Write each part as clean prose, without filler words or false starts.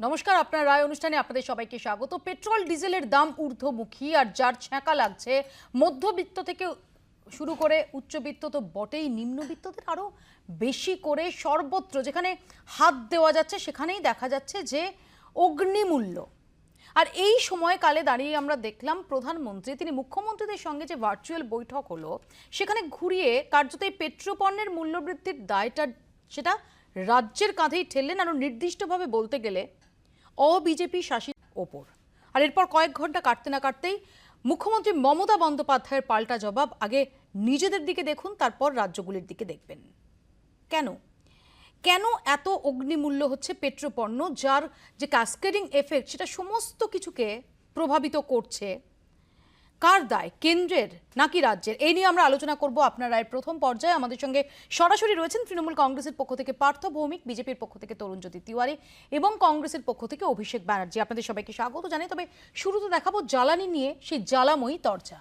নমস্কার, আপনার রায় অনুষ্ঠানে আপনাদের সবাইকে স্বাগত। পেট্রোল ডিজেলের দাম ঊর্ধ্বমুখী, আর যার ছ্যাঁকা লাগছে মধ্যবিত্ত থেকে শুরু করে উচ্চবিত্ত তো বটেই, নিম্নবিত্তদের আরও বেশি করে। সর্বত্র যেখানে হাত দেওয়া যাচ্ছে সেখানেই দেখা যাচ্ছে যে অগ্নিমূল্য। আর এই সময়কালে দাঁড়িয়ে আমরা দেখলাম প্রধানমন্ত্রী, তিনি মুখ্যমন্ত্রীদের সঙ্গে যে ভার্চুয়াল বৈঠক হলো সেখানে ঘুরিয়ে কার্যত এই পেট্রোপণ্যের মূল্যবৃদ্ধির দায়টা সেটা রাজ্যের কাঁধেই ঠেললেন, আরও নির্দিষ্টভাবে বলতে গেলে বিজেপি শাসিত ওপর। আর এরপর কয়েক ঘন্টা কাটতে না কাটতেই মুখ্যমন্ত্রী মমতা বন্দ্যোপাধ্যায়ের পাল্টা জবাব। আগে নিজেদের দিকে দেখুন, তারপর রাজ্যগুলির দিকে দেখবেন। কেন কেন এত অগ্নিমূল্য হচ্ছে পেট্রোপণ্য, যার যে ক্যাসকেডিং এফেক্ট সেটা সমস্ত কিছুকে প্রভাবিত করছে? কার দায়, কেন্দ্রের নাকি রাজ্যের? এই নিয়ে আমরা আলোচনা করব আপনার রায়ের প্রথম পর্যায়ে। আমাদের সঙ্গে সরাসরি রয়েছেন তৃণমূল কংগ্রেসের পক্ষ থেকে পার্থ ভৌমিক, বিজেপির পক্ষ থেকে তরুণজ্যোতি তিওয়ারি এবং কংগ্রেসের পক্ষ থেকে অভিষেক ব্যানার্জি। আপনাদের সবাইকে স্বাগত জানাই। তবে শুরুতে দেখাবো জ্বালানি নিয়ে সেই জ্বালাময়ী তরজা।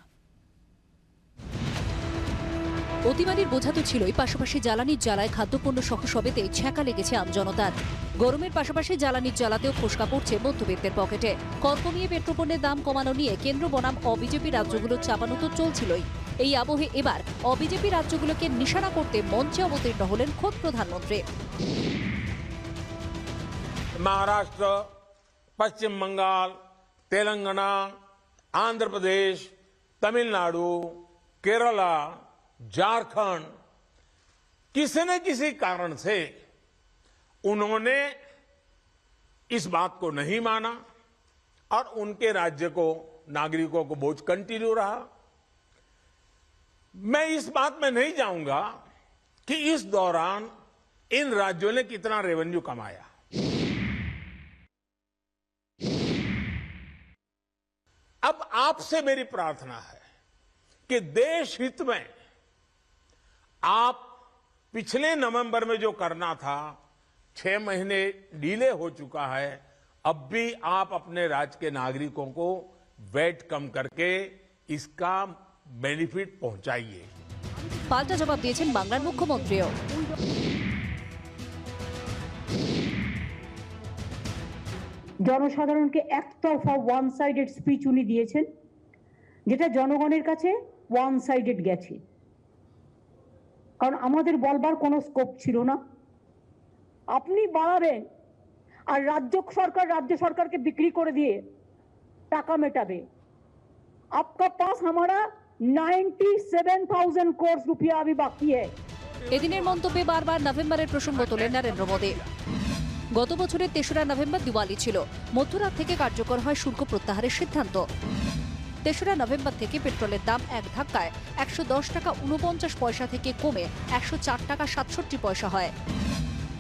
অতিমারির বোঝা তো ছিলই, পাশাপাশি জ্বালানির জ্বালায় খাদ্যপণ্য সহ সবেতেই ছ্যাঁকা লেগেছে আমজনতার। গরমের পাশাপাশি জ্বালানির জ্বালাতেও ফোসকা পড়ছে মধ্যবিত্তের পকেটে। কর কমিয়ে পেট্রোপণ্যের দাম কমানো নিয়ে কেন্দ্র বনাম অবিজেপি রাজ্যগুলোর চাপানো তো চলছিলই। এই আবহে এবার অবিজেপি রাজ্যগুলোকে নিশানা করতে মঞ্চে অবতীর্ণ হলেন খোদ প্রধানমন্ত্রী। महाराष्ट्र, पश्चिम बंगाल, तेलंगाना, आंध्र प्रदेश, तमिलनाडु, केरला, झारखंड, किसी न किसी कारण से उन्होंने इस बात को नहीं माना और उनके राज्य को, नागरिकों को बोझ कंटिन्यू रहा। मैं इस बात में नहीं जाऊंगा कि इस दौरान इन राज्यों ने कितना रेवेन्यू कमाया। अब आपसे मेरी प्रार्थना है कि देश हित में आप पिछले नवंबर में जो करना था, 6 महीने डिले हो चुका है, अब भी आप अपने राज्य के नागरिकों को वैट कम करके इसका बेनिफिट पहुंचाइए। পাল্টা জবাব দিয়েছেন বাংলার মুখ্যমন্ত্রীও। জনসাধারণকে একতরফা ওয়ান সাইডেড স্পিচ উনি দিয়েছেন, যেটা জনগণের কাছে ওয়ান সাইডেড গেছে। কারণ আমাদের বলবার কোনো স্কোপ ছিল না। আপনি বাড়াবেন আর রাজ্য সরকারকে বিক্রি করে দিয়ে টাকা মেটাবে। आपका पास हमारा 97,000 करोड़ रुपया अभी बाकी है। এদিনের মন্তব্যে বারবার নভেম্বরের প্রসঙ্গ তোলেন নরেন্দ্র মোদী। গত বছরের ৩রা নভেম্বর দিওয়ালি ছিল। মধ্যরাত থেকে কার্যকর হয় শুল্ক প্রত্যাহারের সিদ্ধান্ত। ৩রা নভেম্বর থেকে পেট্রোলের দাম এক ধাক্কায় ১১০ টাকা ৪৯ পয়সা থেকে কমে ১০৪ টাকা ৬৭ পয়সা হয়।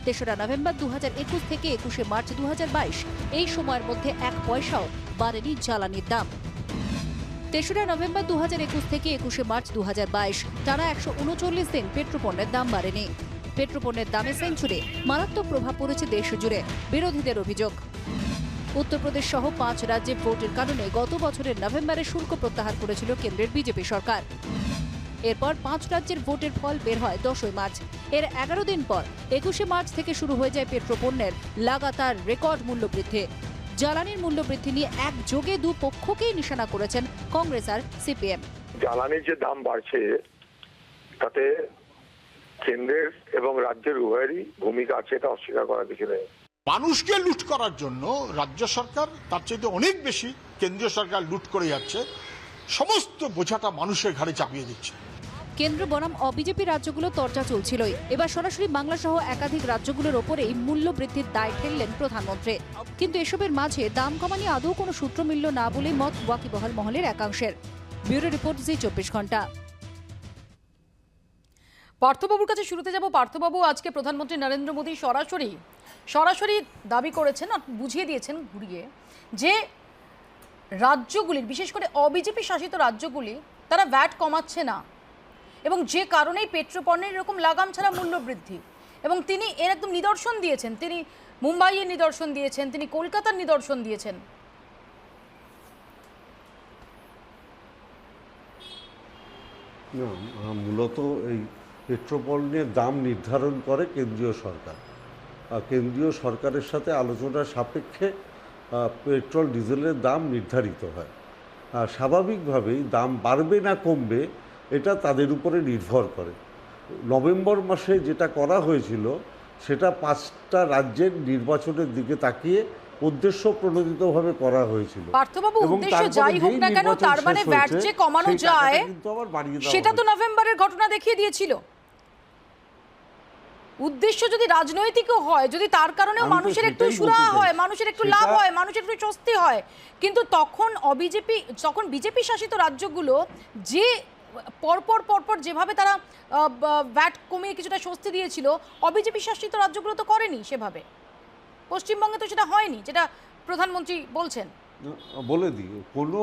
৩রা নভেম্বর ২০২১ থেকে ২১শে মার্চ ২০২২, এই সময়ের মধ্যে ১ পয়সাও বাড়েনি জ্বালানির দাম। ৩রা নভেম্বর ২০২১ থেকে ২১শে মার্চ ২০২২, টানা ১৩৯ দিন পেট্রোপণ্যের দাম বাড়েনি। পেট্রোপণ্যের দামে সেঞ্চুরি, মারাত্মক প্রভাব পড়েছে দেশ জুড়ে, বিরোধীদের অভিযোগ। উত্তরপ্রদেশ সহ 5 রাজ্যে ভোটের কারণে গত বছরের নভেম্বরে শুল্ক প্রত্যাহার করেছিল কেন্দ্রের বিজেপি সরকার। এরপর 5 রাজ্যের ভোটের ফল বের হয় 10 মার্চ। এর 11 দিন পর 21শে মার্চ থেকে শুরু হয়ে যায় পেট্রোপণ্যের লাগাতার রেকর্ড মূল্য বৃদ্ধি। জ্বালানির মূল্য বৃদ্ধি নিয়ে একযোগে দুপক্ষকেই নিশানা করেছেন কংগ্রেস আর সিপিএম। জ্বালানির যে দাম বাড়ছে তাতে কেন্দ্রের এবং রাজ্যের উভয়েরই ভূমিকা আছে, এটা অস্বীকার করার কিছু নেই। মানুষকে লুট করার জন্য রাজ্য সরকার তার চাইতে অনেক বেশি কেন্দ্রীয় সরকার লুট করে যাচ্ছে, সমস্ত বোঝাটা মানুষের ঘাড়ে চাপিয়ে দিচ্ছে। কেন্দ্র বনাম অবিজেপি রাজ্যগুলো তরজা চলছিলই। এবার সরাসরি বাংলা সহ একাধিক রাজ্যগুলোর ওপরেই মূল্য বৃদ্ধির দায় ঠেললেন প্রধানমন্ত্রী। কিন্তু এসবের মাঝে দাম কমানি আদৌ কোনো সূত্র মিলল না বলে মত ওয়াকিবহাল মহলের একাংশের। ব্যুরো রিপোর্ট, জি 24 ঘন্টা। পার্থবাবুর কাছে শুরুতে যাব। পার্থবাবু, আজকে প্রধানমন্ত্রী নরেন্দ্র মোদী সরাসরি দাবি করেছেন, বুঝিয়ে দিয়েছেন ঘুরিয়ে, যে রাজ্যগুলির, বিশেষ করে অবিজেপি শাসিত রাজ্যগুলি, তারা ভ্যাট কমাচ্ছে না এবং যে কারণেই পেট্রোপণ্যের এরকম লাগাম ছাড়া মূল্য বৃদ্ধি। এবং তিনি এর একদম নিদর্শন দিয়েছেন, তিনি মুম্বাইয়ের নিদর্শন দিয়েছেন, তিনি কলকাতার নিদর্শন দিয়েছেন। মূলত এই পেট্রোপণ্যের দাম নির্ধারণ করে কেন্দ্রীয় সরকার। কেন্দ্রীয় সরকারের সাথে আলোচনার সাপেক্ষে পেট্রোল ডিজেলের দাম নির্ধারিত হয়। স্বাভাবিকভাবেই দাম বাড়বে না কমবে এটা তাদের উপরে নির্ভর করে। নভেম্বর মাসে যেটা করা হয়েছিল সেটা 5টা রাজ্যের নির্বাচনের দিকে তাকিয়ে উদ্দেশ্য প্রণোদিতভাবে করা হয়েছিল। পার্থবাবু, এবং উদ্দেশ্য তারপরে যাই হোক যেই না কেন, নির্বাচন তার মানে শেষ ভ্যাট হয়েছে, যে কমানো সেই টাকাটা যায় কিন্তু আবার বাড়িয়ে দেওয়া সেটা তো হয়েছে। নভেম্বরের ঘটনা দেখিয়ে দিয়েছিল। উদ্দেশ্য যদি রাজনৈতিকও হয়, যদি তার কারণেও আমি তো মানুষের একটু সেটাই সুরাহা বলতে হয়, চাইছি। মানুষের একটু সেটা- লাভ হয়, মানুষের একটু স্বস্তি হয়, কিন্তু তখন বিজেপি শাসিত রাজ্যগুলো যে পরপর যেভাবে তারা ভ্যাট কমিয়ে কিছুটা স্বস্তি দিয়েছিল, অবিজেপি শাসিত রাজ্যগুলো তো করেনি সেভাবে। পশ্চিমবঙ্গে তো সেটা হয়নি, যেটা প্রধানমন্ত্রী বলছেন। বলে দিই, কোনো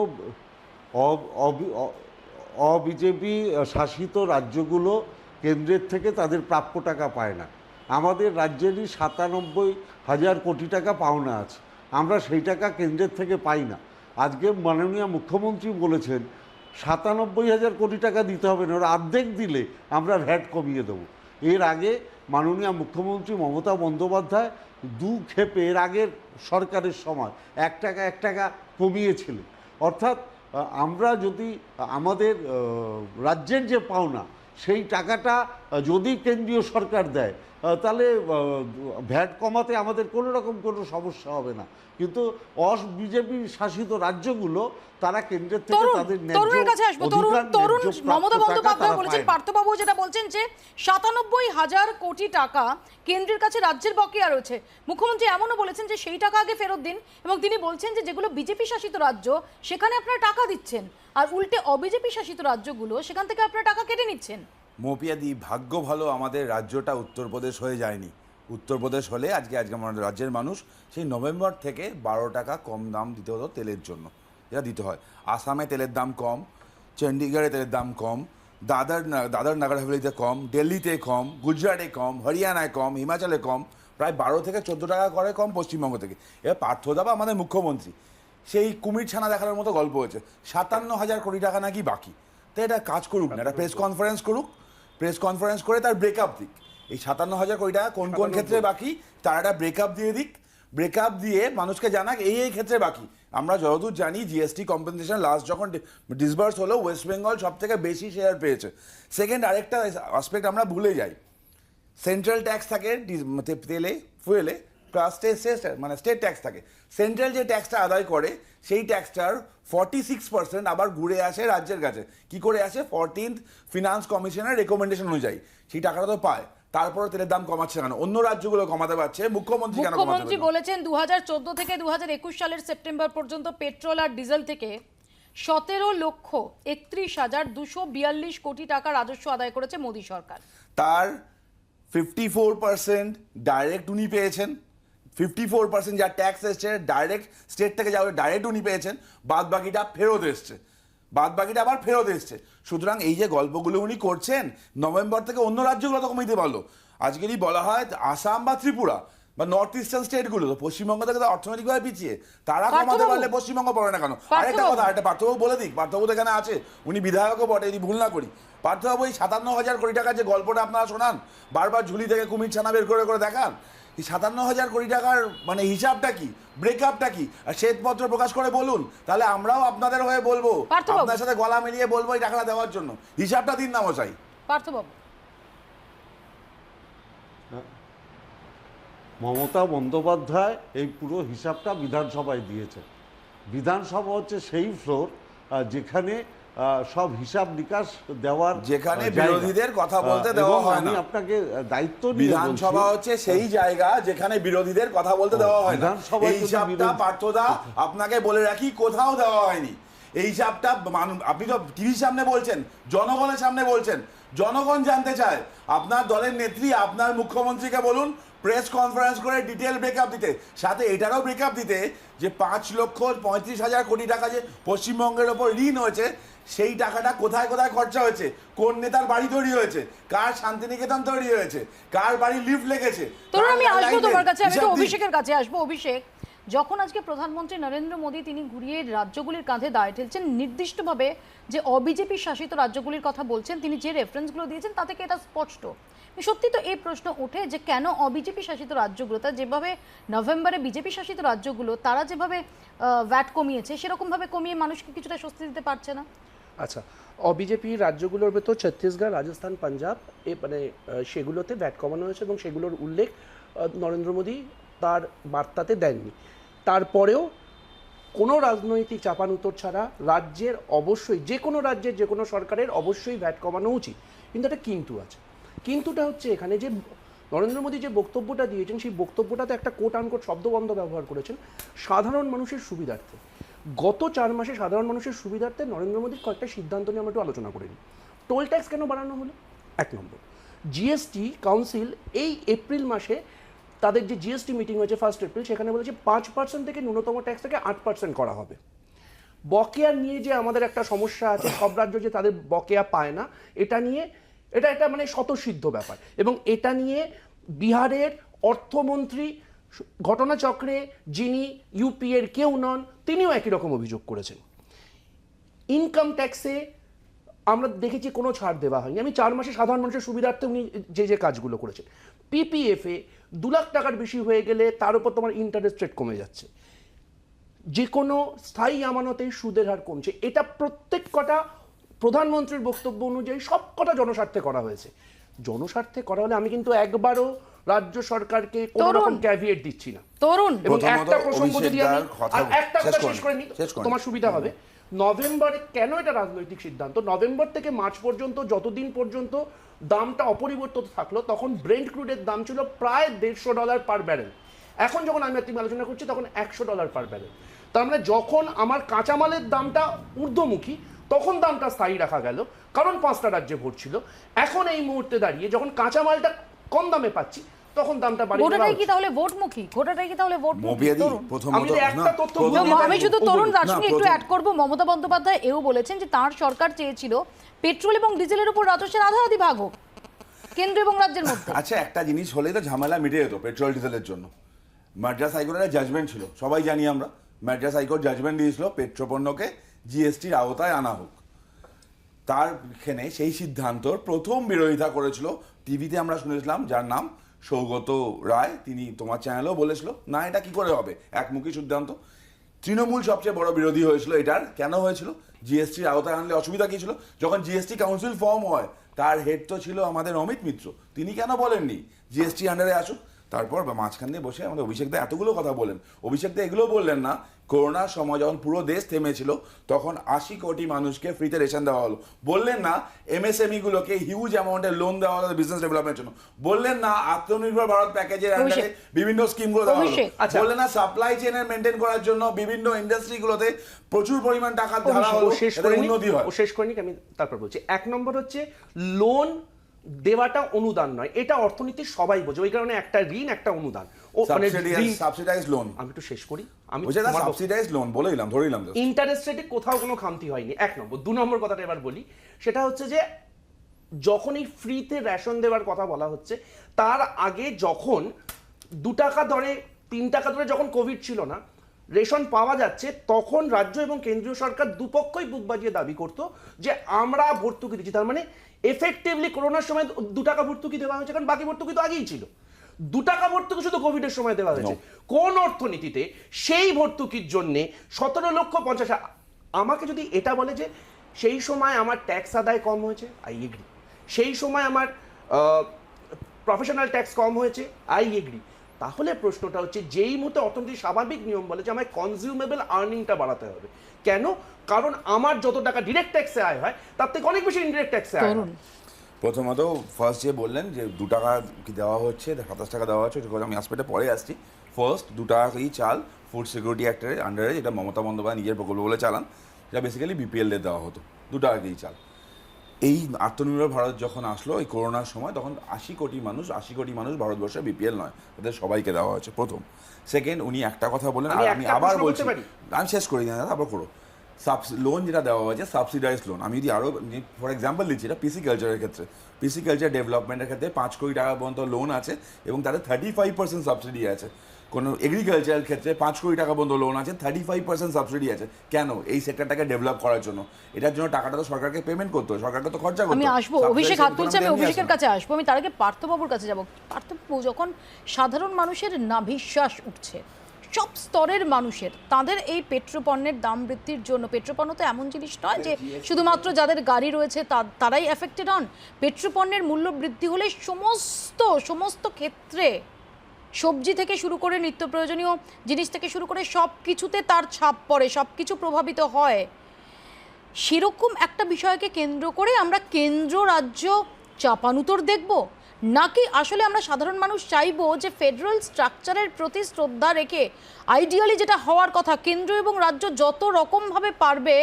অবিজেপি শাসিত রাজ্যগুলো কেন্দ্রের থেকে তাদের প্রাপ্য টাকা পায় না। আমাদের রাজ্যেরই 97,000 কোটি টাকা পাওনা আছে, আমরা সেই টাকা কেন্দ্রের থেকে পাই না। আজকে মাননীয় মুখ্যমন্ত্রী বলেছেন 97,000 কোটি টাকা দিতে হবে না, ওরা অর্ধেক দিলে আমরা ভ্যাট কমিয়ে দেবো। এর আগে মাননীয় মুখ্যমন্ত্রী মমতা বন্দ্যোপাধ্যায় দু ক্ষেপে এর আগের সরকারের সময় 1 টাকা কমিয়েছিলেন। অর্থাৎ আমরা যদি আমাদের রাজ্যের যে পাওনা সেই টাকাটা যদি কেন্দ্রীয় সরকার দেয় তাহলে ভ্যাট কমাতে আমাদের কোনো রকম কোনো সমস্যা হবে না। কিন্তু বিজেপি শাসিত রাজ্যগুলো তারা কেন্দ্রের থেকে তাদের তরুণের কাছে আসবো। তরুণ মমতা বন্দ্যোপাধ্যায় বলেছেন, পার্থবাবু যেটা বলছেন যে 97,000 কোটি টাকা কেন্দ্রের কাছে রাজ্যের বকেয়া রয়েছে। মুখ্যমন্ত্রী এমনও বলেছেন যে সেই টাকা আগে ফেরত দিন, এবং তিনি বলছেন যে যেগুলো বিজেপি শাসিত রাজ্য সেখানে আপনারা টাকা দিচ্ছেন, আর উল্টে অবিজেপি শাসিত রাজ্যগুলো সেখান থেকে আপনারা টাকা কেটে নিচ্ছেন। মৌপিয়াদি, ভাগ্য ভালো আমাদের রাজ্যটা উত্তরপ্রদেশ হয়ে যায়নি। উত্তরপ্রদেশ হলে আজকে আমাদের রাজ্যের মানুষ সেই নভেম্বর থেকে 12 টাকা কম দাম দিতে হতো তেলের জন্য, এটা দিতে হয়। আসামে তেলের দাম কম, চণ্ডীগড়ে তেলের দাম কম, দাদর নগর হাভেলিতে কম, দিল্লিতে কম, গুজরাটে কম, হরিয়ানায় কম, হিমাচলে কম, প্রায় 12 থেকে 14 টাকা করে কম পশ্চিমবঙ্গ থেকে। এবার পার্থদা বা আমাদের মুখ্যমন্ত্রী সেই কুমির ছানা দেখানোর মতো গল্প হয়েছে, 57,000 কোটি টাকা নাকি বাকি। তো এটা কাজ করুক না, একটা প্রেস কনফারেন্স করুক, প্রেস কনফারেন্স করে তার ব্রেকআপ দিক। এই 57,000 কোটি টাকা কোন কোন ক্ষেত্রে বাকি তার একটা ব্রেকআপ দিয়ে দিক, ব্রেকআপ দিয়ে মানুষকে জানাক এই ক্ষেত্রে বাকি। আমরা যতদূর জানি জিএসটি কম্পেনসেশন লাস্ট যখন ডিসবার্স হলো ওয়েস্ট বেঙ্গল সব থেকে বেশি শেয়ার পেয়েছে। সেকেন্ড আরেকটা আসপেক্ট আমরা ভুলে যাই, সেন্ট্রাল ট্যাক্স থাকে তেলে ফুয়েলে, প্লাস স্টেট ট্যাক্স থাকে। সেন্ট্রাল যে ট্যাক্সটা আদায় করে সেই ট্যাক্সটার 46% আবার ঘুরে আসে রাজ্যের কাছে। কি করে আসে? 14th ফিনান্স কমিশনের রেকমেন্ডেশন অনুযায়ী সেই টাকাটা তো পায়। তারপরে তেলের দাম কমাচ্ছে কেন? অন্য রাজ্যগুলো কমাতে পারছে, মুখ্যমন্ত্রী কেন কমাতে পারছে? মুখ্যমন্ত্রী বলেছেন 2014 থেকে 2021 সালের সেপ্টেম্বর পর্যন্ত পেট্রোল আর ডিজেল থেকে 17,31,242 কোটি টাকা রাজস্ব আদায় করেছে মোদী সরকার। তার 54% ডাইরেক্ট উনি পেয়েছেন, 54% যা ট্যাক্স এসছে ডাইরেক্ট স্টেট থেকে যাবে ডাইরেক্ট উনি পেয়েছেন, বাদ বাকিটা ফেরত এসছে, বাদ বাকিটা আবার ফেরত এসছে। সুতরাং এই যে গল্পগুলো উনি করছেন নভেম্বর থেকে অন্য রাজ্যগুলো তো কমাইতে পারলো। আজকেরই বলা হয় আসাম বা ত্রিপুরা বা নর্থ ইস্টার্ন স্টেটগুলো তো পশ্চিমবঙ্গ থেকে তো অর্থনৈতিকভাবে পিছিয়ে, তারা কমাতে পারলে পশ্চিমবঙ্গ পারে না কেন? আরেকটা কথা, আরেকটা পার্থবাবু বলে দিক, পার্থবাবু এখানে আছে, উনি বিধায়কও বটে যদি ভুল না করি। পার্থবাবু এই 57,000 কোটি টাকার যে গল্পটা আপনারা শোনান, বারবার ঝুলি থেকে কুমির ছানা বের করে করে দেখান, এই 57,000 কোটি টাকার মানে হিসাবটা কি, ব্রেকআপটা কি, আর শ্বেতপত্র প্রকাশ করে বলুন, তাহলে আমরাও আপনাদের হয়ে বলবো, আপনার সাথে গলা মিলিয়ে বলবো এই টাকাটা দেওয়ার জন্য। হিসাবটা দিন না মশাই। পার্থবাবু, মমতা বন্দ্যোপাধ্যায় এই পুরো হিসাবটা বিধানসভায় দিয়েছে। বিধানসভা হচ্ছে সেই ফ্লোর যেখানে সব হিসাব নিকাশ দেওয়ার, যেখানে বিরোধীদের কথা বলতে দেওয়া হয় না। আমি আপনাকে দায়িত্ব নিয়ে বিধানসভা হচ্ছে সেই জায়গা যেখানে বিরোধীদের কথা বলতে দেওয়া হয় না। এই হিসাবটা পার্থদা আপনাকে বলে রাখি কোথাও দেওয়া হয়নি। এই হিসাবটা আপনি তো টিভির সামনে বলছেন, জনগণের সামনে বলছেন, জনগণ জানতে চায়। আপনার দলের নেত্রী আপনার মুখ্যমন্ত্রীকে বলুন প্রেস কনফারেন্স করে ডিটেল ব্রেকআপ দিতে, সাথে এটারও ব্রেকআপ দিতে যে 5,35,000 কোটি টাকা যে পশ্চিমবঙ্গের ওপর ঋণ হয়েছে সেই টাকাটা কোথায় কোথায় খরচা হয়েছে, কোন নেতার বাড়ি তৈরি হয়েছে, কার শান্তিনিকেতন তৈরি হয়েছে, কার বাড়ি লিফট লেগেছে। তরুণ, আমি আসবো তোমার কাছে, আমি তো অভিষেকের কাছে আসবো। অভিষেক, যখন আজকে প্রধানমন্ত্রী নরেন্দ্র মোদী তিনি ঘুরিয়ে রাজ্যগুলির কাঁধে দায় ঠেলছেন, নির্দিষ্টভাবে যে অবিজেপি শাসিত রাজ্যগুলির কথা বলছেন, তিনি যে রেফারেন্সগুলো দিয়েছেন তা থেকে এটা স্পষ্ট সত্যি তো এই প্রশ্ন ওঠে যে কেন অবিজেপি শাসিত রাজ্যগুলো, তা যেভাবে নভেম্বরে বিজেপি শাসিত রাজ্যগুলো তারা যেভাবে ভ্যাট কমিয়েছে সেরকমভাবে কমিয়ে মানুষকে কিছুটা স্বস্তি দিতে পারছে না? আচ্ছা, অবিজেপি রাজ্যগুলোর ভেতর ছত্তিশগড়, রাজস্থান, পাঞ্জাব মানে সেগুলোতে ভ্যাট কমানো হয়েছে এবং সেগুলোর উল্লেখ নরেন্দ্র মোদী তার বার্তাতে দেননি। তারপরেও কোনো রাজনৈতিক চাপানুতোর ছাড়া রাজ্যের অবশ্যই, যে কোনো রাজ্যের যে কোনো সরকারের অবশ্যই ভ্যাট কমানো উচিত। কিন্তু একটা কিন্তু আছে। কিন্তুটা হচ্ছে এখানে যে নরেন্দ্র মোদী যে বক্তব্যটা দিয়েছেন সেই বক্তব্যটাতে একটা কোট আনকোট শব্দবন্ধ ব্যবহার করেছেন সাধারণ মানুষের সুবিধার্থে। গত 4 মাসে সাধারণ মানুষের সুবিধার্থে নরেন্দ্র মোদীর কয়েকটা সিদ্ধান্ত নিয়ে আমরা একটু আলোচনা করে নিই। টোল ট্যাক্স কেন বাড়ানো হলো? 1 নম্বর, জিএসটি কাউন্সিল এই এপ্রিল মাসে তাদের যে জিএসটি মিটিং হয়েছে 1 এপ্রিল, সেখানে বলেছে 5% থেকে ন্যূনতম ট্যাক্সটাকে 8% করা হবে। বকেয়া নিয়ে যে আমাদের একটা সমস্যা আছে, সব রাজ্য যে তাদের বকেয়া পায় না, এটা নিয়ে এটা মানে স্বতঃসিদ্ধ ব্যাপার। এবং এটা নিয়ে বিহারের অর্থমন্ত্রী ঘটনাচক্রে যিনি ইউপি এর কেউ নন, তিনিও একই রকম অভিযোগ করেছেন। ইনকাম ট্যাক্সে আমরা দেখেছি কোনো ছাড় দেওয়া হয়নি। আমি 4 মাসে সাধারণ মানুষের সুবিধার্থে উনি যে কাজগুলো করেছেন। পিপিএফে 2 লাখ টাকার বেশি হয়ে গেলে তার উপর তোমার ইন্টারেস্ট রেট কমে যাচ্ছে। যে কোনো স্থায়ী আমানতে সুদের হার কমছে। এটা প্রত্যেক কটা প্রধানমন্ত্রীর বক্তব্য অনুযায়ী সব কটা জনস্বার্থে করা হয়েছে। জনস্বার্থে করা হলে আমি কিন্তু একবারও রাজ্য সরকারকে কোনো রকম ক্যাভিয়েট দিচ্ছি না। তরুণ, এবং প্রথমত একটা প্রসঙ্গ যদি আমি আর একটা কথা শেষ শেষ করে নিই, শেষ করে তোমার সুবিধা হবে। নভেম্বরে কেন এটা রাজনৈতিক সিদ্ধান্ত? নভেম্বর থেকে মার্চ পর্যন্ত যতদিন পর্যন্ত দামটা অপরিবর্তিত থাকলো, তখন ব্রেন্ট ক্রুডের দাম ছিল প্রায় $150 পার ব্যারেল। এখন যখন আমি তুমি আলোচনা করছি তখন $100 পার ব্যারেল। তার মানে যখন আমার কাঁচামালের দামটা ঊর্ধ্বমুখী তখন দামটা স্থায়ী রাখা গেল, কারণ 5টা রাজ্যে ভোট ছিল। এখন এই মুহূর্তে দাঁড়িয়ে যখন কাঁচামালটা কম দামে পাচ্ছি তখন দামটা বাড়িয়ে দেওয়া গোটাটাই কি তাহলে ভোটমুখী? গোটাটাই কি তাহলে ভোটমুখী? মবিয়াদি তরুণ, প্রথমত আমি যদি একটা তথ্য বলি, আমি শুধু তরুণ তার সঙ্গে একটু প্রথম- অ্যাড করব। মমতা বন্দ্যোপাধ্যায় এও বলেছেন যে তার সরকার চেয়েছিল পেট্রোল এবং ডিজেলের উপর রাজস্বের আধা-আধি ভাগ হোক কেন্দ্র এবং রাজ্যের মধ্যে। আচ্ছা, একটা জিনিস হলেই তো ঝামেলা মিটে যেত পেট্রোল ডিজেলের জন্য। মাদ্রাস হাইকোর্টের জাজমেন্ট ছিল, সবাই জানি আমরা। মাদ্রাস হাইকোর্ট জাজমেন্ট দিয়েছিল পেট্রো পণ্যকে জিএসটির আওতায় আনা হোক। তারখানে সেই সিদ্ধান্তর প্রথম বিরোধিতা করেছিল, টিভিতে আমরা শুনেছিলাম, যার নাম সৌগত রায়, তিনি তোমার চ্যানেলেও বলেছিল না এটা কি করে হবে, একমুখী সিদ্ধান্ত। তৃণমূল সবচেয়ে বড় বিরোধী হয়েছিল এটার। কেন হয়েছিল? জিএসটির আওতায় আনলে অসুবিধা কী ছিল? যখন জিএসটি কাউন্সিল ফর্ম হয় তার হেড তো ছিল আমাদের অমিত মিত্র, তিনি কেন বলেননি জিএসটি আন্ডারে আসুক? তারপর মাঝখান দিয়ে বসে আমাদের অভিষেক দা এতগুলো কথা বলেন। অভিষেক দা এগুলো বললেন না, করোনার সময় যখন পুরো দেশ থেমেছিল তখন 80 কোটি মানুষকে ফ্রিতে রেশন দেওয়া হলো। বললেন না এমএসএমই গুলোকে হিউজ অ্যামাউন্টের লোন দেওয়া হলো বিজনেস ডেভেলপমেন্টের জন্য। বললেন না আত্মনির্ভর ভারত প্যাকেজের আন্ডারে বিভিন্ন স্কিমগুলো দেওয়া হলো। বললেন না সাপ্লাই চেইনের মেনটেন করার জন্য বিভিন্ন ইন্ডাস্ট্রিগুলোতে প্রচুর পরিমাণ টাকা ধারা হলো, উন্নতি হয়। শেষ করিনি, আমি তারপর বলছি। 1 নম্বর হচ্ছে লোন দেওয়াটা অনুদান নয়, এটা অর্থনীতি সবাই বোঝে। ওই কারণে একটা ঋণ একটা অনুদান, ও মানে সাবসিডাইজড লোন। আমি একটু শেষ করি। আমি সাবসিডাইজড লোন বলেইলাম, ধরেইলাম ইন্টারেস্ট রেটে কোথাও কোনো খামতি হয়নি, 1 নম্বর। 2 নম্বর কথাটা এবার বলি, সেটা হচ্ছে যে যখন এই ফ্রিতে রেশন দেওয়ার কথা বলা হচ্ছে, তার আগে যখন 2 টাকা দরে 3 টাকা দরে যখন কোভিড ছিল না, রেশন পাওয়া যাচ্ছে, তখন রাজ্য এবং কেন্দ্রীয় সরকার দুপক্ষই বুক বাজিয়ে দাবি করতো যে আমরা ভর্তুকি দিচ্ছি। তার মানে এফেক্টিভলি করোনার সময় 2 টাকা ভর্তুকি দেওয়া হয়েছে, কারণ বাকি ভর্তুকি তো আগেই ছিল। 2 টাকা ভর্তুকি শুধু কোভিডের সময় দেওয়া হয়েছে। কোন অর্থনীতিতে সেই ভর্তুকির জন্য 17,50,000? আমাকে যদি এটা বলে যে সেই সময় আমার ট্যাক্স আদায় কম হয়েছে, আই এগ্রি। সেই সময় আমার প্রফেশনাল ট্যাক্স কম হয়েছে, আই এগ্রি। তাহলে প্রশ্নটা হচ্ছে যেই মুহূর্তে অর্থনীতির স্বাভাবিক নিয়ম বলে যে আমার কনজিউমেবল আর্নিংটা বাড়াতে হবে, কেন? কারণ আমার যত টাকা ডিরেক্ট ট্যাক্সে আয় হয় তার থেকে অনেক বেশি ইনডিরেক্ট ট্যাক্সে আয় হয়। প্রথমত ফার্স্ট যে বললেন যে 2 টাকা কি দেওয়া হচ্ছে, 27 টাকা দেওয়া হচ্ছে, আমি আসপেটে পরে আসছি। ফার্স্ট 2 টাকা কেজি চাল ফুড সিকিউরিটি অ্যাক্টের আন্ডারে, যেটা মমতা বন্দ্যোপাধ্যায় নিজের প্রকল্প বলে চালান, যেটা বেসিক্যালি বিপিএলদের দেওয়া হতো 2 টাকা কেজি চাল। এই আত্মনির্ভর ভারত যখন আসলো এই করোনার সময়, তখন 80 কোটি মানুষ ভারতবর্ষে বিপিএল নয়, তাদের সবাইকে দেওয়া হয়েছে প্রথম। সেকেন্ড, উনি একটা কথা বলেন, আর আমি আবার বলছি, আমি শেষ করি না, তারপর করো। লোন যেটা দেওয়া হয়েছে সাবসিডাইজ লোন, আমি যদি আরও ফর এক্সাম্পল দিচ্ছি, এটা পিসি কালচারের ক্ষেত্রে, পিসি কালচার ডেভেলপমেন্টের ক্ষেত্রে 5 কোটি টাকা পর্যন্ত লোন আছে এবং তাদের 35% সাবসিডি আছে। কোনো এগ্রিকালচারাল ক্ষেত্রে 5 কোটি টাকা পর্যন্ত লোন আছে, 35% সাবসিডি আছে। কেন? এই সেক্টরটাকে ডেভেলপ করার জন্য। এটার জন্য টাকাটা তো সরকারকে পেমেন্ট করতে হবে, সরকারকে তো খরচা করতে আমি হবে। আসবো, অভিষেক হাত তুলছে, আমি অভিষেকের কাছে আসবো। আমি তার আগে পার্থবাবুর কাছে যাব। পার্থবাবু, যখন সাধারণ মানুষের নাভিশ্বাস উঠছে, সব স্তরের মানুষের, তাদের এই পেট্রোপণ্যের দাম বৃদ্ধির জন্য, পেট্রোপণ্য তো এমন জিনিস নয় যে শুধুমাত্র যাদের গাড়ি রয়েছে তারাই এফেক্টেড হন। পেট্রোপণ্যের মূল্য বৃদ্ধি হলে সমস্ত ক্ষেত্রে, সবজি থেকে শুরু করে নিত্য প্রয়োজনীয় জিনিস থেকে শুরু করে সব কিছুতে তার ছাপ পড়ে, সব কিছু প্রভাবিত হয়। সেরকম একটা বিষয়কে কেন্দ্র করে আমরা কেন্দ্র রাজ্য চাপানুতর দেখব, নাকি আসলে আমরা সাধারণ মানুষ চাইবো যে ফেডারেল স্ট্রাকচারের প্রতি শ্রদ্ধা রেখে, আইডিয়ালি যেটা হওয়ার কথা, কেন্দ্র এবং রাজ্য যত রকমভাবে পারবে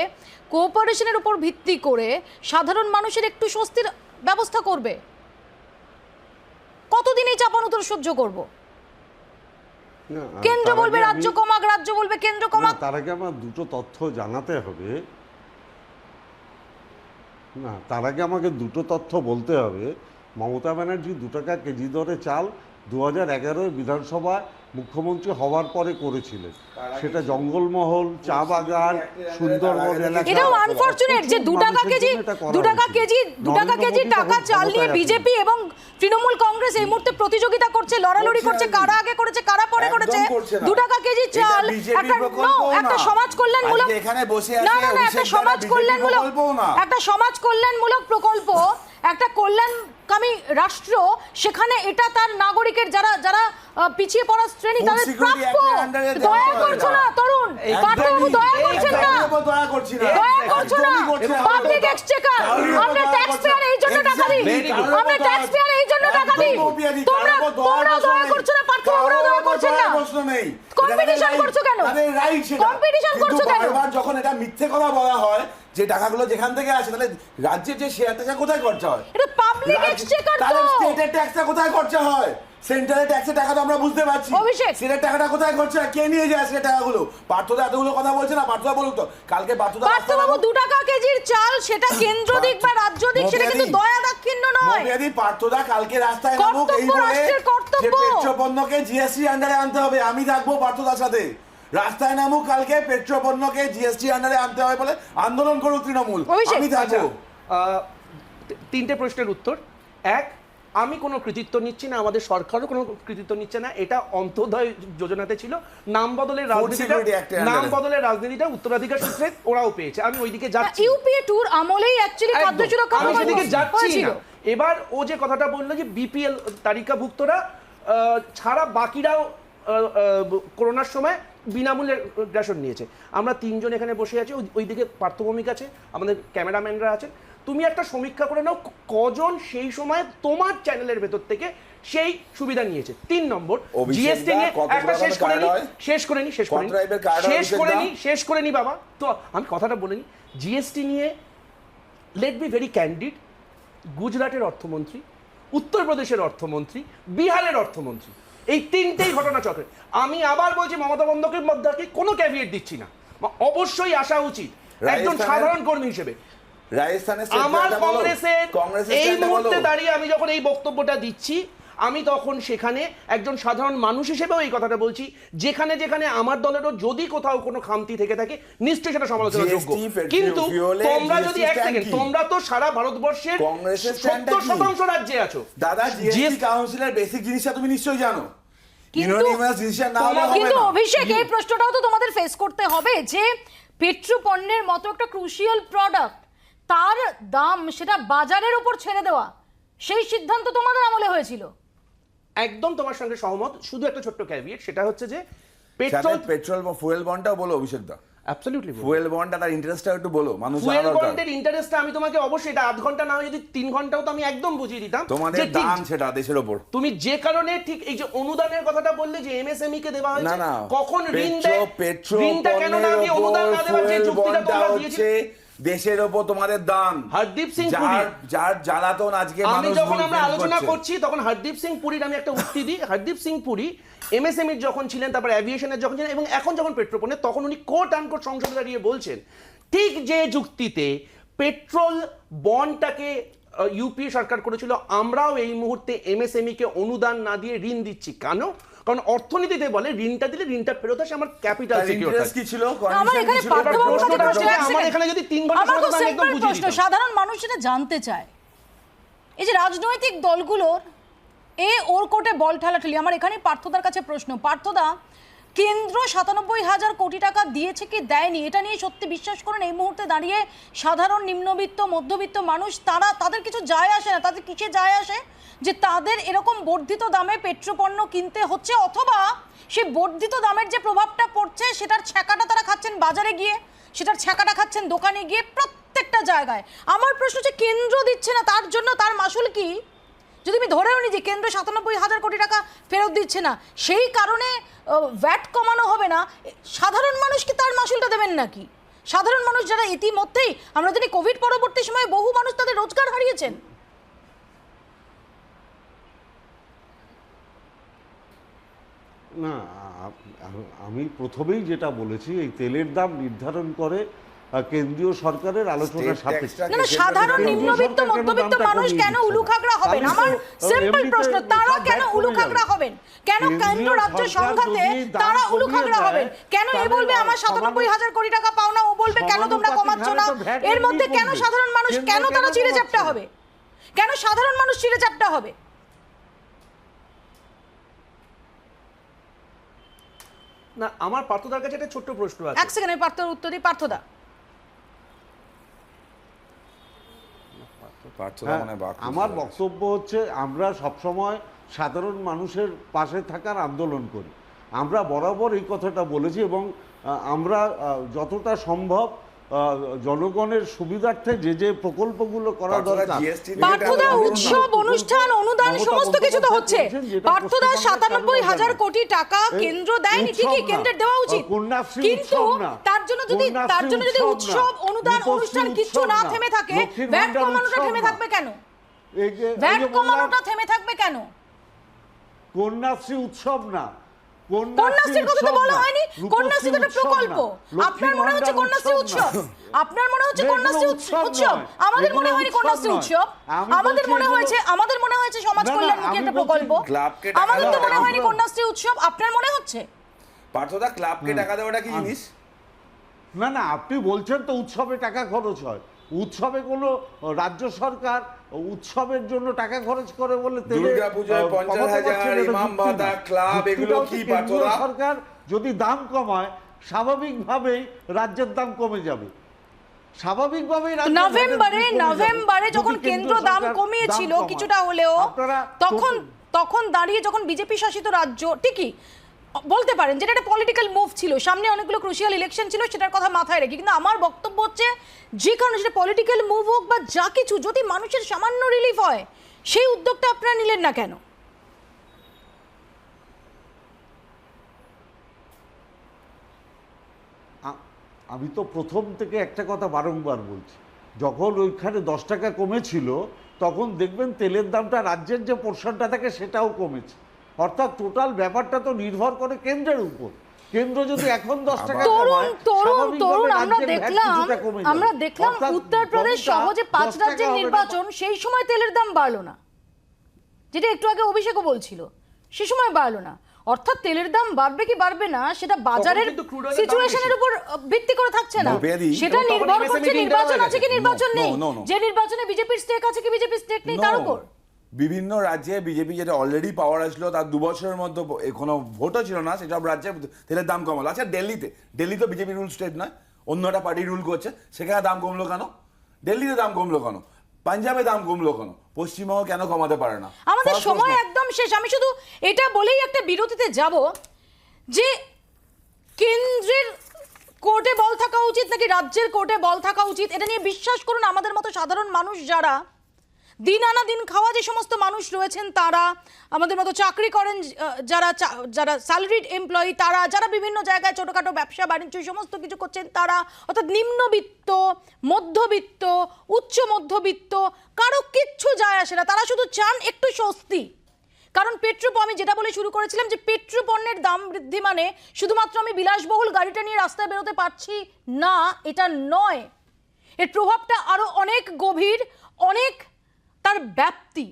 কোঅপারেশনের উপর ভিত্তি করে সাধারণ মানুষের একটু স্বস্তির ব্যবস্থা করবে? কতদিন এই চাপানুতর সহ্য করব? কেন্দ্র বলবে রাজ্য কমাক, রাজ্য বলবে কেন্দ্র কমাক। তার আগে আমার দুটো তথ্য জানাতে হবে। না, তার আগে আমাকে দুটো তথ্য বলতে হবে। মমতা ব্যানার্জি 2 টাকা কেজি দরে চাল 2011 বিধানসভায় মুখ্যমন্ত্রী হওয়ার পরে করেছিলেন। সেটা জঙ্গলমহল, চা বাগান, সুন্দরবন এলাকা। এটাও আনফরচুনেট যে 2 টাকা কেজি টাকা চাল নিয়ে বিজেপি এবং তৃণমূল কংগ্রেস এই মুহূর্তে প্রতিযোগিতা করছে, লড়ালড়ি করছে, কারা আগে করেছে কারা পরে করেছে। 2 টাকা কেজি চাল একটা সমাজ কল্যাণমূলক, না না না, একটা সমাজ কল্যাণমূলক প্রকল্প, একটা কল্যাণকামী রাষ্ট্র, সেখানে এটা তার নাগরিকের যারা যারা পিছিয়ে পড়া শ্রেণী তাদের প্রাপ্য। দয়া করছো না তরুণ, পার্থবাবু, দয়া করছেন না, দয়া করছো না। পাবলিক এক্সচেকার, আমরা ট্যাক্স পেয়ার এই জন্য টাকা দিই, আমরা ট্যাক্স পেয়ার এই জন্য টাকা দিই। তোমরা দয়া করছো না, পার্থবাবু দয়া করছেন না। কম্পিটিশন করছো কেন? কম্পিটিশন করছো কেন? যখন এটা মিথ্যে কথা বলা হয় যে টাকাগুলো যেখান থেকে আসে, তাহলে রাজ্যের যে শেয়ার টাকা কোথায় খরচা হয়? এটা পাবলিক এক্সচেকার, তো তাহলে স্টেটের ট্যাক্সটা কোথায় খরচা হয়? সেন্ট্রালের ট্যাক্সের টাকা তো আমরা বুঝতে পারছি, অভিষেক স্টেটের টাকাটা কোথায় খরচা হয়? কে নিয়ে যায় সেই টাকাগুলো? পার্থদা এতগুলো কথা বলছে না, পার্থদা বলুক তো। কালকে পার্থবাবু 2 টাকা কেজির চাল, সেটা কেন্দ্র দিক বা রাজ্য দিক, সেটা কিন্তু দয়া দাক্ষিণ্য নয়। পার্থদা কালকে রাস্তায় নামুক এই বলে যে পেট্রোপণ্যকে জিএসটি আন্ডারে আনতে হবে। আমি থাকবো পার্থদার সাথে। রাস্তায় নামুক কালকে, পেট্রোপণ্যকে জিএসটি আন্ডারে আনতে হবে বলে আন্দোলন করুক তৃণমূল, আমি থাকবো। 3টে প্রশ্নের উত্তর। 1, আমি কোনো কৃতিত্ব নিচ্ছি না, আমাদের সরকারও কোনো কৃতিত্ব নিচ্ছে না। এটা অন্তোদয় যোজনাতে ছিল। নাম বদলের রাজনীতিটা উত্তরাধিকার সূত্রে ওরাও পেয়েছে, আমি ওইদিকে যাচ্ছি। ইউপিএ ট্যুর আমলেই অ্যাকচুয়ালি খাদ্য সুরক্ষা আমি সেদিকে যাচ্ছি না। এবার ও যে কথাটা বললো যে বিপিএল তালিকাভুক্তরা ছাড়া বাকিরাও করোনার সময় বিনামূল্যে রেশন নিয়েছে। আমরা 3 জন এখানে বসে আছি, ওইদিকে পার্থভৌমিক আছে, আমাদের ক্যামেরাম্যানরা আছেন। তুমি একটা সমীক্ষা করে নাও কজন সেই সময় তোমার চ্যানেলের ভেতর থেকে সেই সুবিধা নিয়েছে। 3 নম্বর, জিএসটি নিয়ে একটা শেষ করে নি বাবা, তো আমি কথাটা বলে নি। জিএসটি নিয়ে লেট বি ভেরি ক্যান্ডিড, গুজরাটের অর্থমন্ত্রী, উত্তরপ্রদেশের অর্থমন্ত্রী, বিহারের অর্থমন্ত্রী, এই 3টেই ঘটনা চক্রে। আমি আবার বলছি, মমতা বন্দ্যোপাধ্যায়কে কোনো ক্যাভিয়েট দিচ্ছি না, অবশ্যই আসা উচিত একজন সাধারণ কর্মী হিসেবে। আমার কংগ্রেসের এই মুহূর্তে দাঁড়িয়ে আমি যখন এই বক্তব্যটা দিচ্ছি, আমি তখন সেখানে একজন সাধারণ মানুষ হিসেবেও এই কথাটা বলছি, যেখানে যেখানে আমার দলেরও যদি কোথাও কোনো খামতি থেকে থাকে নিশ্চয়ই সেটা সমালোচনার যোগ্য। কিন্তু তোমরা যদি এক সেকেন্ড, তোমরা তো সারা ভারতবর্ষের 70% রাজ্যে আছো দাদা, জিএসটি কাউন্সিলের বেসিক জিনিসটা তুমি নিশ্চয়ই জানো। কিন্তু অভিষেক, এই প্রশ্নটাও তো তোমাদের ফেস করতে হবে যে পেট্রো পণ্যের মতো একটা ক্রুশিয়াল প্রোডাক্ট, তার দাম সেটা বাজারের উপর ছেড়ে দেওয়া, সেই সিদ্ধান্ত তোমাদের আমলে হয়েছিল। একদম তোমার সঙ্গে সহমত, শুধু একটা ছোট্ট ক্যাভিয়েট, সেটা হচ্ছে যে পেট্রোল বা ফুয়েল বন্ডটাও বলো অভিষেক দা। অ্যাবসলিউটলি, ফুয়েল বন্ড আর ইন্টারেস্টটা একটু বলো, মানুষ জানা দরকার। দরকার। ফুয়েল বন্ডের ইন্টারেস্টটা আমি তোমাকে অবশ্যই এটা 1/2 ঘন্টা না হয় যদি 3 ঘন্টাও তো আমি একদম বুঝিয়ে দিতাম তোমাদের দাম সেটা দেশের উপর। তুমি যে কারণে ঠিক এই যে অনুদানের কথাটা বললে যে এমএসএমই কে দেওয়া হয়েছে, কখন ঋণ দেয়, ঋণটা কেন না আমি অনুদান না দেওয়ার যে যুক্তিটা তোমরা দিয়েছে, দেশের উপর তোমাদের দাম। হরদীপ সিং পুরী, যার জ্বালাতন আজকে আমি যখন আমরা আলোচনা করছি তখন হরদীপ সিং পুরীর আমি একটা উক্তি দিই। হরদীপ সিং পুরী এমএসএমইর যখন ছিলেন, তারপর অ্যাভিয়েশনের যখন ছিলেন, এবং এখন যখন পেট্রোপণ্যের, তখন উনি কোট আনকোট সংসদে দাঁড়িয়ে বলছেন ঠিক যে যুক্তিতে পেট্রোল বন্ডটাকে ইউপিএ সরকার করেছিল, আমরাও এই মুহূর্তে এমএসএমই কে অনুদান না দিয়ে ঋণ দিচ্ছি। কেন? কারণ অর্থনীতিতে বলে ঋণটা দিলে ঋণটা ফেরত আসে, আমার ক্যাপিটাল সিকিউর ইন্টারেস্ট কি ছিল, আমার এখানে প্রশ্নটা হচ্ছে এক আমার second। এখানে যদি 3 ঘন্টা আমার খুব সময় থাকে, আমি একদম simple বুঝিয়ে প্রশ্ন, দিতাম। সাধারণ মানুষ এটা জানতে চায়, এই যে রাজনৈতিক দলগুলোর ওর কোর্টে বল ঠেলাঠেলি, আমার এখানেই পার্থদার কাছে প্রশ্ন। পার্থদা, কেন্দ্র 97,000 কোটি টাকা দিয়েছে কি দেয়নি, এটা নিয়ে সত্যি বিশ্বাস করেন এই মুহূর্তে দাঁড়িয়ে সাধারণ নিম্নবিত্ত মধ্যবিত্ত মানুষ তাদের কিছু যায় আসে না? তাদের কিসে যায় আসে যে তাদের এরকম বর্ধিত দামে পেট্রোপণ্য কিনতে হচ্ছে, অথবা সেই বর্ধিত দামের যে প্রভাবটা পড়ছে সেটার ছ্যাঁকাটা তারা খাচ্ছেন বাজারে গিয়ে, সেটার ছ্যাঁকাটা খাচ্ছেন দোকানে গিয়ে, প্রত্যেকটা জায়গায়। আমার প্রশ্ন হচ্ছে, কেন্দ্র দিচ্ছে না তার জন্য তার মাসুল কি? যদি আমি ধরেও নিই যে কেন্দ্র 97,000 কোটি টাকা ফেরত দিচ্ছে না, সেই কারণে ভ্যাট কমানো হবে না, সাধারণ মানুষ কি তার মাসুলটা দেবেন নাকি? সাধারণ মানুষ যারা ইতিমধ্যেই, আমরা জানি কোভিড পরবর্তী সময়ে বহু মানুষ তাদের রোজগার হারিয়েছেন। না, আমি প্রথমেই যেটা বলেছি, এই তেলের দাম নির্ধারণ করে কেন্দ্রীয় সরকারের আলোচনা সাপেক্ষে। না, সাধারণ নিম্নবিত্ত মধ্যবিত্ত মানুষ কেন উলুখাগড়া হবেন? আমার সিম্পল প্রশ্ন, তারা কেন উলুখাগড়া হবেন? কেন কেন্দ্র রাজ্য সংঘাতে তারা উলুখাগড়া হবেন? কেন এ বলবে আমার 97,000 কোটি টাকা পাও না, ও বলবে কেন তোমরা কমাচ্ছ না? এর মধ্যে কেন সাধারণ মানুষ, কেন তারা চিড়েচাপটা হবে? কেন সাধারণ মানুষ চিড়েচাপটা হবে? না, আমার পার্থদার কাছে একটা ছোট্ট প্রশ্ন আছে। এক সেকেন্ড, আমি পার্থর উত্তর দিই। পার্থদা, আমার বক্তব্য হচ্ছে, আমরা সবসময় সাধারণ মানুষের পাশে থাকার আন্দোলন করি। আমরা বরাবর এই কথাটা বলেছি এবং আমরা যতটা সম্ভব জনগণের সুবিধার্থে যে প্রকল্পগুলো করা দরকার। পার্থদা, উৎসব অনুষ্ঠান অনুদান সমস্ত কিছু তো হচ্ছে। পার্থদা, 97,000 কোটি টাকা কেন্দ্র দেয়নি, ঠিকই কেন্দ্রের দেওয়া উচিত, কিন্তু তার জন্য যদি উৎসব অনুদান অনুষ্ঠান কিছু না থেমে থাকে, ভ্যাট কমানোটা থেমে থাকবে কেন? ভ্যাট কমানোটা থেমে থাকবে কেন? কন্যাশ্রী উৎসব না, কন্যাশ্রীর কথা তো বলা হয়নি। কন্যাশ্রী তো একটা প্রকল্প। আপনার মনে হচ্ছে কন্যাশ্রী উৎসব? আপনার মনে হচ্ছে কন্যাশ্রী উৎসব? আমাদের মনে হয়নি কন্যাশ্রী উৎসব। আমাদের মনে হয়েছে সমাজ কল্যাণমুখী একটা প্রকল্প। আমাদের তো মনে হয়নি কন্যাশ্রী উৎসব। আপনার মনে হচ্ছে? পার্থদা, ক্লাবকে টাকা দেওয়াটা কি জিনিস? না না, আপনি বলছেন তো উৎসবে টাকা খরচ হয়। উৎসবে কোনো রাজ্য সরকার উৎসবের জন্য টাকা খরচ করে বলে দুর্গাপূজায় 50,000 ইমাম ভাতা, ক্লাব, এগুলো কি পার্থদা? সরকার যদি দাম কমায়, স্বাভাবিকভাবেই রাজ্যের দাম কমে যাবে। স্বাভাবিকভাবেই নভেম্বরে যখন কেন্দ্র দাম কমিয়েছিল কিছুটা হলেও, তখন দাঁড়িয়ে যখন বিজেপি শাসিত রাজ্য, ঠিকই বলতে পারেন যেটা একটা পলিটিক্যাল মুভ ছিল, সামনে অনেকগুলো ক্রুশিয়াল ইলেকশন ছিল, সেটার কথা মাথায় রেখে। কিন্তু আমার বক্তব্য হচ্ছে, যে কারণে সেটা পলিটিক্যাল মুভ হোক বা যা কিছু, যদি মানুষের সামান্য রিলিফ হয়, সেই উদ্যোগটা আপনারা নিলেন না কেন? আমি তো প্রথম থেকে একটা কথা বারংবার বলছি, যখন ওইখানে 10 টাকা কমেছিল, তখন দেখবেন তেলের দামটা রাজ্যের যে পোর্শনটা থাকে সেটাও কমেছে। অর্থাৎ টোটাল ব্যাপারটা তো নির্ভর করে কেন্দ্রের উপর। কেন্দ্র যদি এখন 10 টাকা আমরা দেখলাম উত্তরপ্রদেশ সহ যে 5 রাজ্যের নির্বাচন, সেই সময় তেলের দাম বাড়লো না, যেটা একটু আগে অভিষেকও বলছিল, সে সময় বাড়লো না। অর্থাৎ তেলের দাম বাড়বে কি বাড়বে না সেটা বাজারের সিচুয়েশনের উপর ভিত্তি করে থাকছে না, সেটা নির্ভর করছে নির্বাচন আছে কি নির্বাচন নেই, যে নির্বাচনে বিজেপির স্টেক আছে কি বিজেপির স্টেক নেই তার উপর। বিভিন্ন রাজ্যে বিজেপি যেটা অলরেডি পাওয়ার আসলো, তার 2 বছরের মধ্যে কোনো ভোটও ছিল না, সেসব রাজ্যে তেলের দাম কমালো। আচ্ছা, দিল্লি তো বিজেপি রুল স্টেট নয়, অন্য একটা পার্টি রুল করছে, সেখানে দাম কমলো কেন? দিল্লিতে দাম কমলো কেন? পাঞ্জাবে দাম কমলো কেন? পশ্চিমবঙ্গ কেন কমাতে পারে না? আমাদের সময় একদম শেষ। আমি শুধু এটা বলেই একটা বিরতিতে যাব যে কেন্দ্রের কোর্টে বল থাকা উচিত নাকি রাজ্যের কোর্টে বল থাকা উচিত, এটা নিয়ে বিশ্বাস করুন আমাদের মতো সাধারণ মানুষ, যারা দিন আনা দিন খাওয়া যে সমস্ত মানুষ রয়েছেন, তারা আমাদের মতো চাকরি করেন, যারা স্যালারিড এমপ্লয়ি, তারা যারা বিভিন্ন জায়গায় ছোটোখাটো ব্যবসা বাণিজ্য সমস্ত কিছু করছেন, তারা অর্থাৎ নিম্নবিত্ত মধ্যবিত্ত উচ্চ মধ্যবিত্ত কারো কিচ্ছু যায় আসে না। তারা শুধু চান একটু স্বস্তি। কারণ আমি যেটা বলে শুরু করেছিলাম যে পেট্রোপণ্যের দাম বৃদ্ধি মানে শুধুমাত্র আমি বিলাসবহুল গাড়িটা নিয়ে রাস্তায় বেরোতে পারছি না, এটা নয়। এর প্রভাবটা আরো অনেক গভীর, অনেক তার ব্যাপ্তি।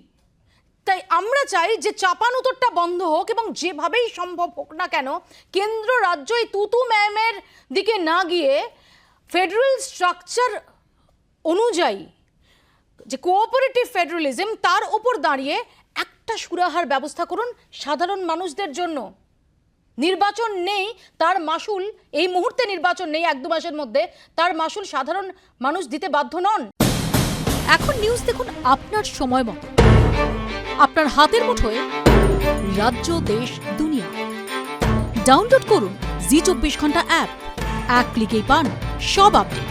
তাই আমরা চাই যে চাপানুতরটা বন্ধ হোক এবং যেভাবেই সম্ভব হোক না কেন কেন্দ্র রাজ্য এই তুতু ম্যামের দিকে না গিয়ে ফেডারেল স্ট্রাকচার অনুযায়ী যে কোঅপারেটিভ ফেডারেলিজম তার উপর দাঁড়িয়ে একটা সুরাহার ব্যবস্থা করুন সাধারণ মানুষদের জন্য। নির্বাচন নেই, তার মাসুল এই মুহূর্তে নির্বাচন নেই, 1-2 মাসের মধ্যে তার মাসুল সাধারণ মানুষ দিতে বাধ্য নন। এখন নিউজ দেখুন আপনার সময় মতো, আপনার হাতের মুঠোয়, রাজ্য দেশ দুনিয়া। ডাউনলোড করুন জি 24 ঘন্টা অ্যাপ, এক ক্লিকেই পান সব আপডেট।